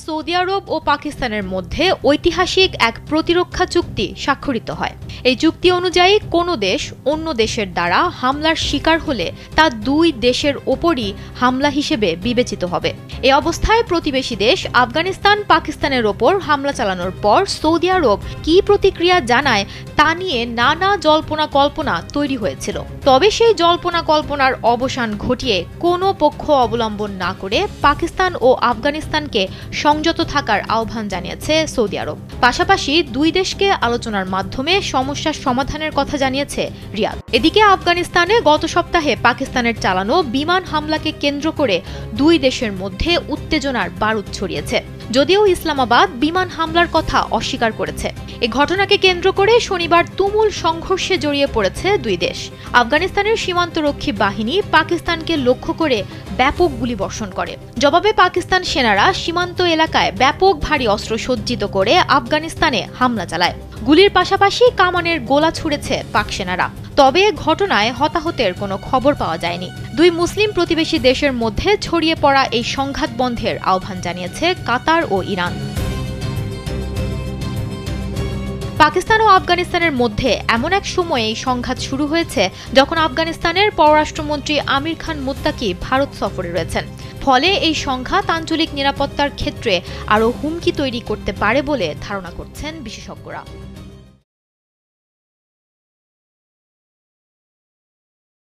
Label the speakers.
Speaker 1: Saudi আরব ও পাকিস্তানের মধ্যে ঐতিহাসিক এক প্রতিরক্ষা চুক্তি স্বাক্ষরিত হয়। এই চুক্তি অনুযায়ী কোনো দেশ অন্য দেশের দ্বারা হামলার শিকার হলে তা দুই দেশের ওপরই হামলা হিসেবে বিবেচিত হবে। এই অবস্থায় প্রতিবেশী দেশ আফগানিস্তান পাকিস্তানের ওপর হামলা চালানোর পর সৌদি আরব কী প্রতিক্রিয়া জানায় তা নিয়ে নানা জল্পনা কল্পনা তৈরি হয়েছিল। তবে সেই জল্পনা কল্পনার অবসান ঘটিয়ে কোনো পক্ষ অবলম্বন না করে পাকিস্তান ও আফগানিস্তানকে সংযত থাকার আহ্বান জানিয়েছে সৌদি আরব। পাশাপাশি দুই দেশকে আলোচনার মাধ্যমে সমস্যার সমাধানের কথা জানিয়েছে রিয়াদ। এদিকে আফগানিস্তানে গত সপ্তাহে পাকিস্তানের চালানো বিমান হামলাকে কেন্দ্র করে দুই দেশের মধ্যে উত্তেজনার বারুদ ছড়িয়েছে। যদিও ইসলামাবাদ বিমান হামলার কথা অস্বীকার করেছে। এই ঘটনাকে কেন্দ্র করে শনিবার তুমুল সংঘর্ষে জড়িয়ে পড়েছে দুই দেশ। আফগানিস্তানের সীমান্তরক্ষী বাহিনী পাকিস্তানকে লক্ষ্য করে ব্যাপক গুলিবর্ষণ করে। জবাবে পাকিস্তান সেনারা সীমান্ত এলাকায় ব্যাপক ভারী অস্ত্র সজ্জিত করে আফগানিস্তানে হামলা চালায়। গুলির পাশাপাশি কামানের গোলা ছুড়েছে পাক সেনারা। তবে ঘটনায় হতাহতের কোনো খবর পাওয়া যায়নি। দুই মুসলিম প্রতিবেশী দেশের মধ্যে ছড়িয়ে পড়া এই সংঘাত বন্ধের আহ্বান জানিয়েছে কাতার ও ইরান। পাকিস্তান ও আফগানিস্তানের মধ্যে এমন এক সময়ে এই সংঘাত শুরু হয়েছে যখন আফগানিস্তানের পররাষ্ট্রমন্ত্রী আমির খান মুত্তাকি ভারত সফরে রয়েছেন। ফলে এই সংঘাত আঞ্চলিক নিরাপত্তার ক্ষেত্রে আরও হুমকি তৈরি করতে পারে বলে ধারণা করছেন বিশেষজ্ঞরা।